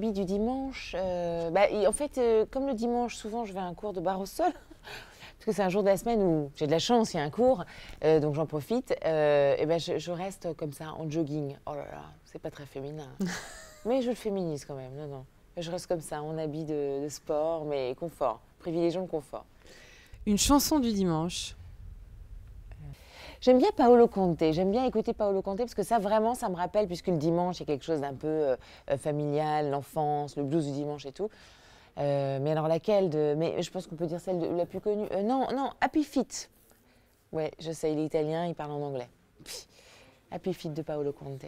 habit du dimanche, en fait, comme le dimanche, souvent, je vais à un cours de barre au sol. Parce que c'est un jour de la semaine où j'ai de la chance, il y a un cours, donc j'en profite. Je reste comme ça, en jogging. Oh là là, c'est pas très féminin. Mais je le féminise quand même, non, non. Je reste comme ça, en habit de sport, mais confort, privilégiant le confort. Une chanson du dimanche. J'aime bien Paolo Conte, j'aime bien écouter Paolo Conte parce que ça vraiment, ça me rappelle, puisque le dimanche c'est quelque chose d'un peu familial, l'enfance, le blues du dimanche et tout. Mais alors laquelle mais je pense qu'on peut dire celle la plus connue. Non, Happy Feet. Ouais, je sais, il est italien, il parle en anglais. Happy Feet de Paolo Conte.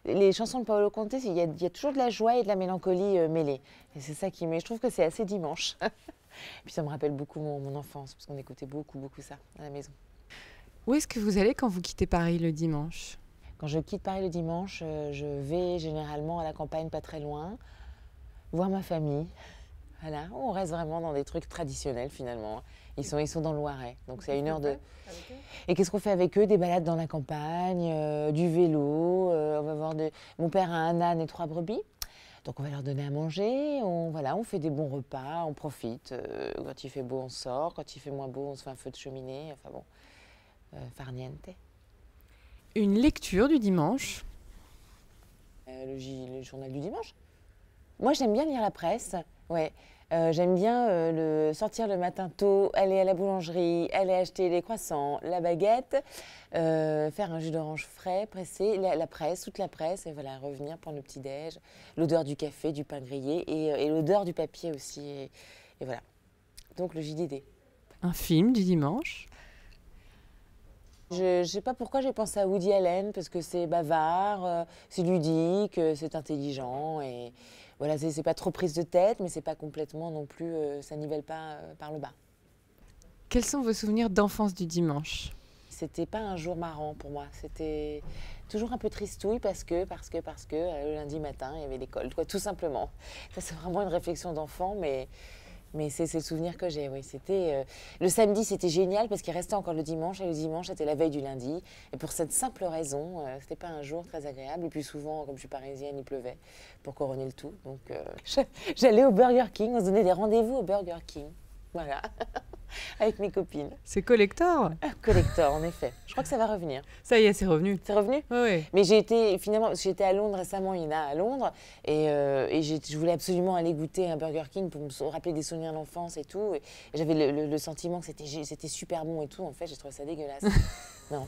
Les chansons de Paolo Conte, il y a toujours de la joie et de la mélancolie mêlées. Et c'est ça qui je trouve que c'est assez dimanche. Puis ça me rappelle beaucoup mon enfance, parce qu'on écoutait beaucoup ça à la maison. Où est-ce que vous allez quand vous quittez Paris le dimanche? Quand je quitte Paris le dimanche, je vais généralement à la campagne, pas très loin, voir ma famille. Voilà, on reste vraiment dans des trucs traditionnels finalement. Ils sont dans le Loiret, donc c'est à 1 heure de... Et qu'est-ce qu'on fait avec eux? Des balades dans la campagne, du vélo, on va voir Mon père a un âne et 3 brebis, donc on va leur donner à manger, on fait des bons repas, on profite. Quand il fait beau, on sort, quand il fait moins beau, on se fait un feu de cheminée, enfin bon, farniente. Une lecture du dimanche. Le journal du dimanche. Moi, j'aime bien lire la presse. Ouais. J'aime bien sortir le matin tôt, aller à la boulangerie, aller acheter les croissants, la baguette, faire un jus d'orange frais, presser, la presse, toute la presse, et voilà, revenir prendre le petit-déj, l'odeur du café, du pain grillé et l'odeur du papier aussi. Et voilà. Donc, le JDD. Un film du dimanche. Je ne sais pas pourquoi j'ai pensé à Woody Allen, parce que c'est bavard, c'est ludique, c'est intelligent. Et voilà, c'est pas trop prise de tête, mais c'est pas complètement non plus, ça nivelle pas par le bas. Quels sont vos souvenirs d'enfance du dimanche? C'était pas un jour marrant pour moi, c'était toujours un peu tristouille parce que le lundi matin, il y avait l'école, tout simplement. Ça, c'est vraiment une réflexion d'enfant, mais c'est le souvenir que j'ai, oui. Le samedi, c'était génial parce qu'il restait encore le dimanche, et le dimanche, c'était la veille du lundi. Et pour cette simple raison, c'était pas un jour très agréable. Et puis souvent, comme je suis parisienne, il pleuvait pour couronner le tout. Donc j'allais au Burger King, on se donnait des rendez-vous au Burger King. Voilà, avec mes copines. C'est collector. Collector, en effet. Je crois que ça va revenir. Ça y est, c'est revenu. C'est revenu? Oui. Mais j'étais à Londres récemment, Ina, à Londres, et je voulais absolument aller goûter un Burger King pour me rappeler des souvenirs d'enfance et tout. Et j'avais le sentiment que c'était super bon et tout. En fait, j'ai trouvé ça dégueulasse. Non.